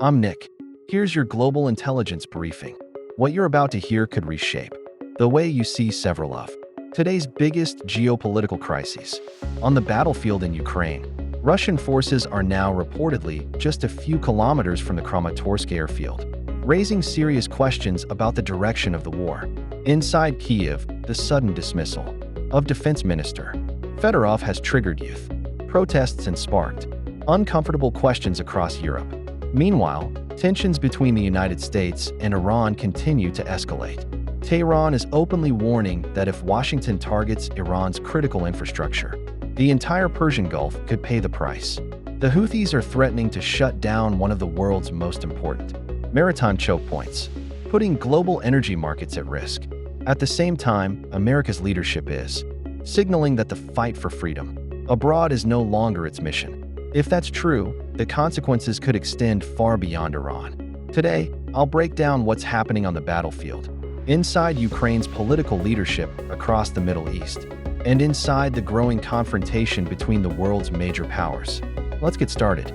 I'm Nick. Here's your global intelligence briefing. What you're about to hear could reshape the way you see several of today's biggest geopolitical crises. On the battlefield in Ukraine, Russian forces are now reportedly just a few kilometers from the Kramatorsk airfield, raising serious questions about the direction of the war. Inside Kyiv, the sudden dismissal of Defense Minister Fedorov has triggered youth protests and sparked uncomfortable questions across Europe. Meanwhile, tensions between the United States and Iran continue to escalate. Tehran is openly warning that if Washington targets Iran's critical infrastructure, the entire Persian Gulf could pay the price. The Houthis are threatening to shut down one of the world's most important maritime choke points, putting global energy markets at risk. At the same time, America's leadership is signaling that the fight for freedom abroad is no longer its mission. If that's true, the consequences could extend far beyond Iran. Today, I'll break down what's happening on the battlefield, inside Ukraine's political leadership across the Middle East, and inside the growing confrontation between the world's major powers. Let's get started.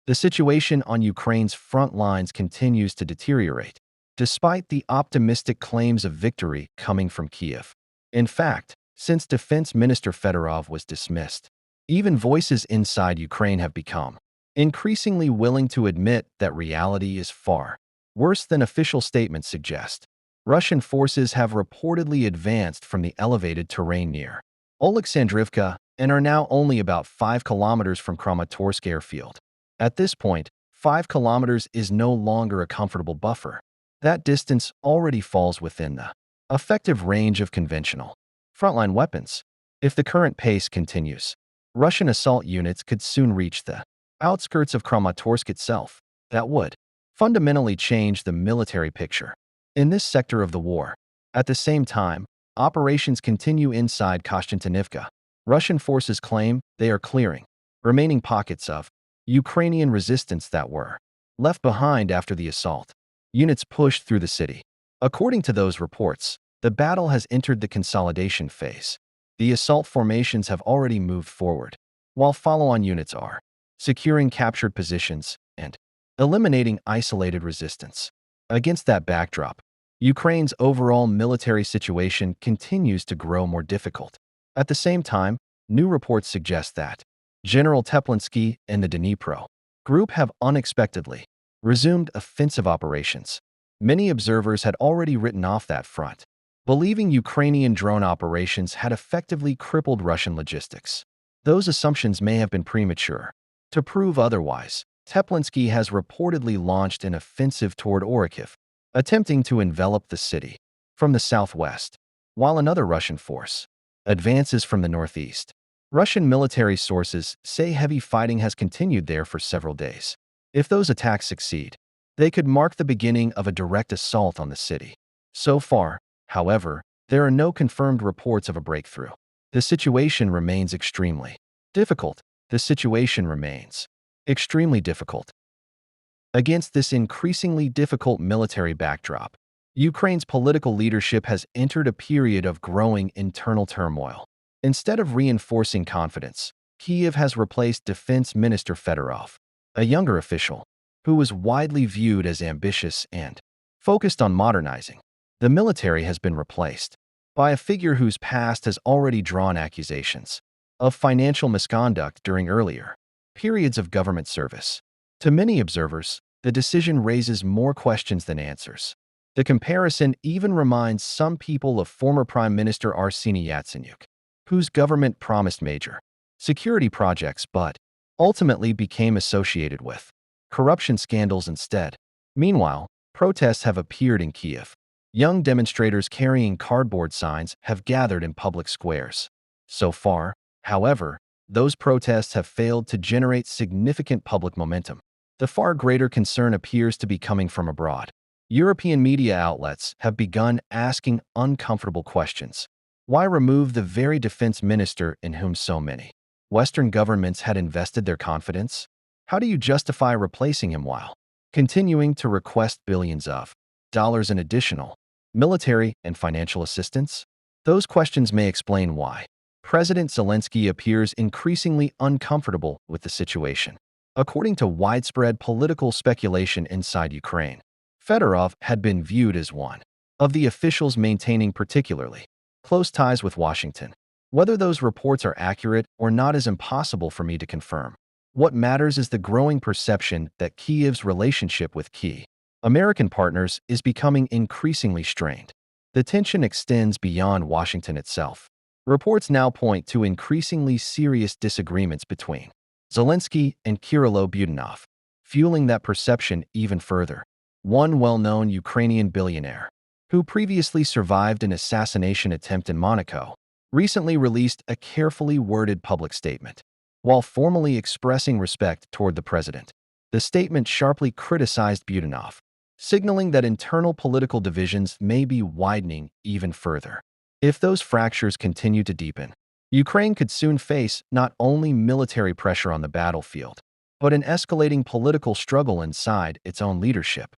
The situation on Ukraine's front lines continues to deteriorate, despite the optimistic claims of victory coming from Kyiv. In fact, since Defense Minister Fedorov was dismissed, even voices inside Ukraine have become increasingly willing to admit that reality is far worse than official statements suggest. Russian forces have reportedly advanced from the elevated terrain near Oleksandrivka and are now only about 5 kilometers from Kramatorsk airfield. At this point, 5 kilometers is no longer a comfortable buffer. That distance already falls within the effective range of conventional frontline weapons. If the current pace continues, Russian assault units could soon reach the outskirts of Kramatorsk itself. That would fundamentally change the military picture in this sector of the war. At the same time, operations continue inside Konstantinivka. Russian forces claim they are clearing remaining pockets of Ukrainian resistance that were left behind after the assault. Units pushed through the city. According to those reports, the battle has entered the consolidation phase. The assault formations have already moved forward, while follow-on units are securing captured positions and eliminating isolated resistance. Against that backdrop, Ukraine's overall military situation continues to grow more difficult. At the same time, new reports suggest that General Teplinsky and the Dnipro group have unexpectedly resumed offensive operations. Many observers had already written off that front, believing Ukrainian drone operations had effectively crippled Russian logistics. Those assumptions may have been premature. To prove otherwise, Teplinsky has reportedly launched an offensive toward Orikhiv, attempting to envelop the city from the southwest, while another Russian force advances from the northeast. Russian military sources say heavy fighting has continued there for several days. If those attacks succeed, they could mark the beginning of a direct assault on the city. So far, however, there are no confirmed reports of a breakthrough. The situation remains extremely difficult. Against this increasingly difficult military backdrop, Ukraine's political leadership has entered a period of growing internal turmoil. Instead of reinforcing confidence, Kyiv has replaced Defense Minister Fedorov, a younger official who was widely viewed as ambitious and focused on modernizing. The military has been replaced by a figure whose past has already drawn accusations of financial misconduct during earlier periods of government service. To many observers, the decision raises more questions than answers. The comparison even reminds some people of former Prime Minister Arseniy Yatsenyuk, whose government promised major security projects but ultimately became associated with corruption scandals instead. Meanwhile, protests have appeared in Kyiv. Young demonstrators carrying cardboard signs have gathered in public squares. So far, however, those protests have failed to generate significant public momentum. The far greater concern appears to be coming from abroad. European media outlets have begun asking uncomfortable questions. Why remove the very defense minister in whom so many Western governments had invested their confidence? How do you justify replacing him while continuing to request billions of dollars in additional military and financial assistance? Those questions may explain why President Zelensky appears increasingly uncomfortable with the situation. According to widespread political speculation inside Ukraine, Fedorov had been viewed as one of the officials maintaining particularly close ties with Washington. Whether those reports are accurate or not is impossible for me to confirm. What matters is the growing perception that Kyiv's relationship with key American partners is becoming increasingly strained. The tension extends beyond Washington itself. Reports now point to increasingly serious disagreements between Zelensky and Kyiv Budanov, fueling that perception even further. One well-known Ukrainian billionaire, who previously survived an assassination attempt in Monaco, recently released a carefully worded public statement. While formally expressing respect toward the president, the statement sharply criticized Budanov, signaling that internal political divisions may be widening even further. If those fractures continue to deepen, Ukraine could soon face not only military pressure on the battlefield, but an escalating political struggle inside its own leadership.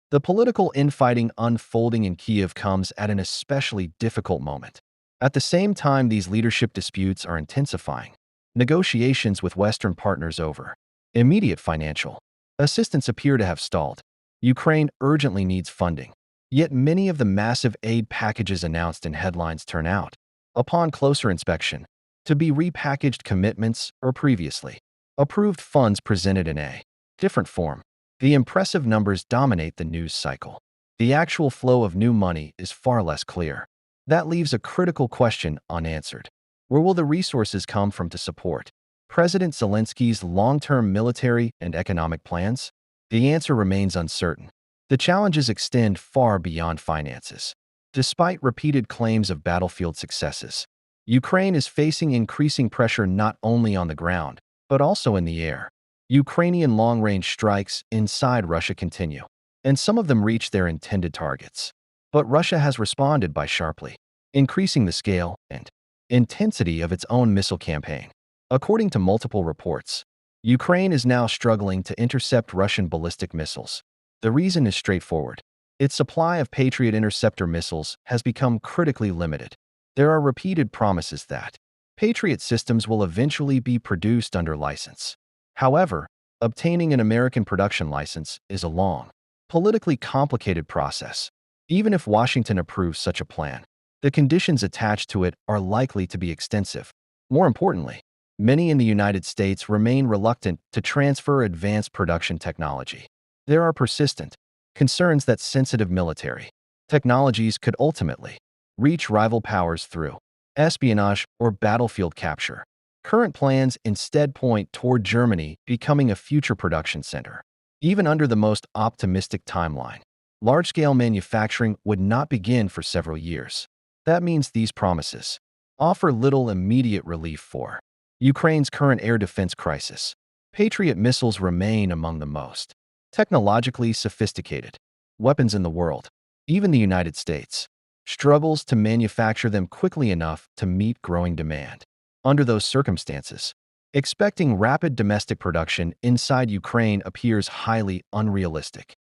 The political infighting unfolding in Kyiv comes at an especially difficult moment. At the same time these leadership disputes are intensifying, negotiations with Western partners over immediate financial assistance appear to have stalled. Ukraine urgently needs funding, yet many of the massive aid packages announced in headlines turn out, upon closer inspection, to be repackaged commitments or previously approved funds presented in a different form. The impressive numbers dominate the news cycle. The actual flow of new money is far less clear. That leaves a critical question unanswered. Where will the resources come from to support President Zelensky's long-term military and economic plans? The answer remains uncertain. The challenges extend far beyond finances. Despite repeated claims of battlefield successes, Ukraine is facing increasing pressure not only on the ground, but also in the air. Ukrainian long-range strikes inside Russia continue, and some of them reach their intended targets. But Russia has responded by sharply increasing the scale and intensity of its own missile campaign. According to multiple reports, Ukraine is now struggling to intercept Russian ballistic missiles. The reason is straightforward. Its supply of Patriot interceptor missiles has become critically limited. There are repeated promises that Patriot systems will eventually be produced under license. However, obtaining an American production license is a long, politically complicated process. Even if Washington approves such a plan, the conditions attached to it are likely to be extensive. More importantly, many in the United States remain reluctant to transfer advanced production technology. There are persistent concerns that sensitive military technologies could ultimately reach rival powers through espionage or battlefield capture. Current plans instead point toward Germany becoming a future production center. Even under the most optimistic timeline, large-scale manufacturing would not begin for several years. That means these promises offer little immediate relief for Ukraine's current air defense crisis. Patriot missiles remain among the most technologically sophisticated weapons in the world. Even the United States struggles to manufacture them quickly enough to meet growing demand. Under those circumstances, expecting rapid domestic production inside Ukraine appears highly unrealistic.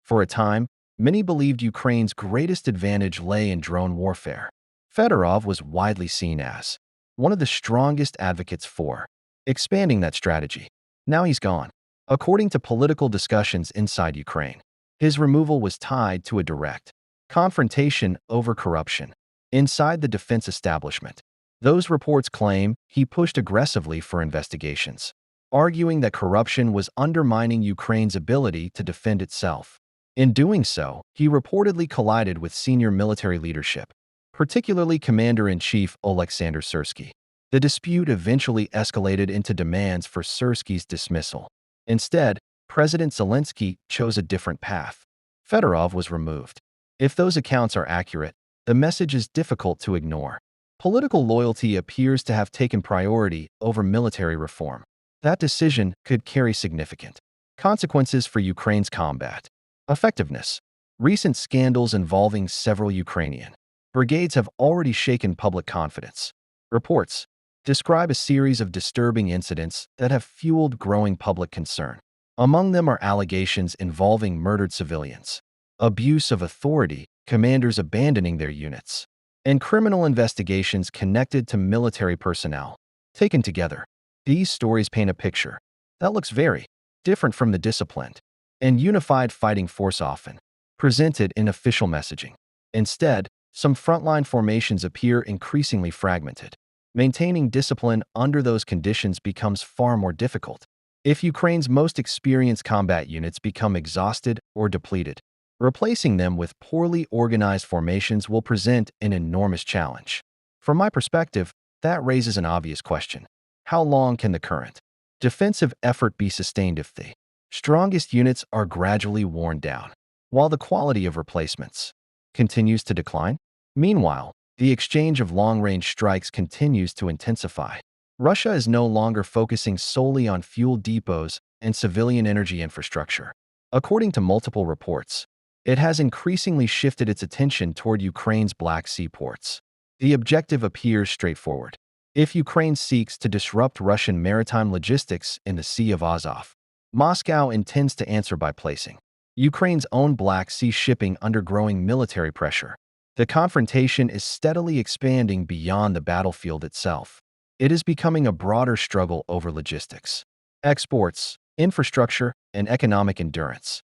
For a time, many believed Ukraine's greatest advantage lay in drone warfare. Fedorov was widely seen as one of the strongest advocates for expanding that strategy. Now he's gone. According to political discussions inside Ukraine, his removal was tied to a direct confrontation over corruption inside the defense establishment. Those reports claim he pushed aggressively for investigations, arguing that corruption was undermining Ukraine's ability to defend itself. In doing so, he reportedly collided with senior military leadership, particularly Commander-in-Chief Oleksandr Syrsky. The dispute eventually escalated into demands for Syrsky's dismissal. Instead, President Zelensky chose a different path. Fedorov was removed. If those accounts are accurate, the message is difficult to ignore. Political loyalty appears to have taken priority over military reform. That decision could carry significant consequences for Ukraine's combat effectiveness. Recent scandals involving several Ukrainian brigades have already shaken public confidence. Reports describe a series of disturbing incidents that have fueled growing public concern. Among them are allegations involving murdered civilians, abuse of authority, commanders abandoning their units, and criminal investigations connected to military personnel. Taken together, these stories paint a picture That looks very different from the disciplined and unified fighting force often presented in official messaging. Instead, some frontline formations appear increasingly fragmented. Maintaining discipline under those conditions becomes far more difficult. If Ukraine's most experienced combat units become exhausted or depleted, replacing them with poorly organized formations will present an enormous challenge. From my perspective, that raises an obvious question. How long can the current defensive effort be sustained if the strongest units are gradually worn down, while the quality of replacements continues to decline? Meanwhile, the exchange of long-range strikes continues to intensify. Russia is no longer focusing solely on fuel depots and civilian energy infrastructure. According to multiple reports, it has increasingly shifted its attention toward Ukraine's Black Sea ports. The objective appears straightforward. If Ukraine seeks to disrupt Russian maritime logistics in the Sea of Azov, Moscow intends to answer by placing Ukraine's own Black Sea shipping under growing military pressure. The confrontation is steadily expanding beyond the battlefield itself. It is becoming a broader struggle over logistics, exports, infrastructure, and economic endurance.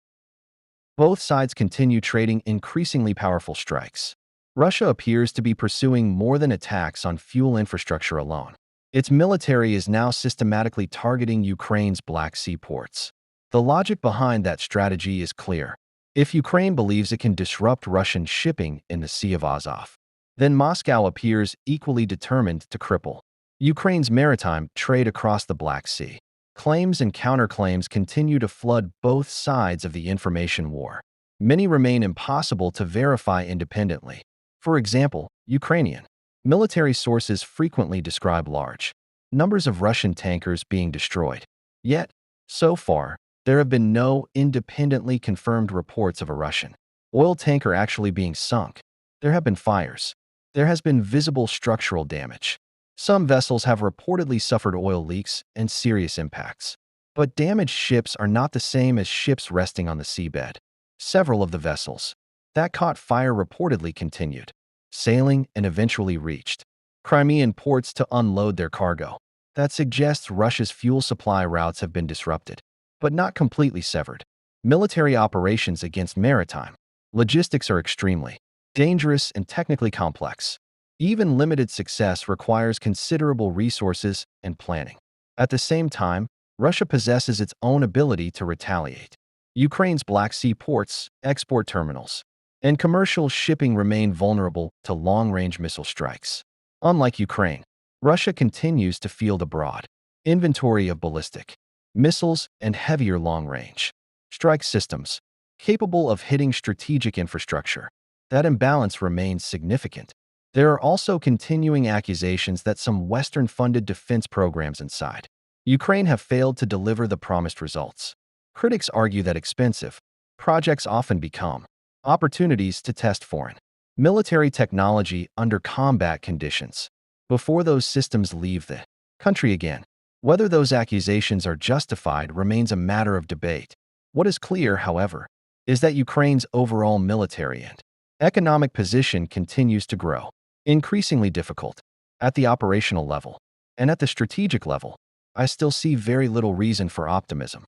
Both sides continue trading increasingly powerful strikes. Russia appears to be pursuing more than attacks on fuel infrastructure alone. Its military is now systematically targeting Ukraine's Black Sea ports. The logic behind that strategy is clear. If Ukraine believes it can disrupt Russian shipping in the Sea of Azov, then Moscow appears equally determined to cripple Ukraine's maritime trade across the Black Sea. Claims and counterclaims continue to flood both sides of the information war. Many remain impossible to verify independently. For example, Ukrainian military sources frequently describe large numbers of Russian tankers being destroyed. Yet, so far, there have been no independently confirmed reports of a Russian oil tanker actually being sunk. There have been fires. There has been visible structural damage. Some vessels have reportedly suffered oil leaks and serious impacts. But damaged ships are not the same as ships resting on the seabed. Several of the vessels that caught fire reportedly continued sailing and eventually reached Crimean ports to unload their cargo. That suggests Russia's fuel supply routes have been disrupted, but not completely severed. Military operations against maritime logistics are extremely dangerous and technically complex. Even limited success requires considerable resources and planning. At the same time, Russia possesses its own ability to retaliate. Ukraine's Black Sea ports, export terminals, and commercial shipping remain vulnerable to long-range missile strikes. Unlike Ukraine, Russia continues to field a broad inventory of ballistic missiles and heavier long-range strike systems capable of hitting strategic infrastructure. That imbalance remains significant. There are also continuing accusations that some Western-funded defense programs inside Ukraine have failed to deliver the promised results. Critics argue that expensive projects often become opportunities to test foreign military technology under combat conditions before those systems leave the country again. Whether those accusations are justified remains a matter of debate. What is clear, however, is that Ukraine's overall military and economic position continues to grow increasingly difficult. At the operational level and at the strategic level, I still see very little reason for optimism.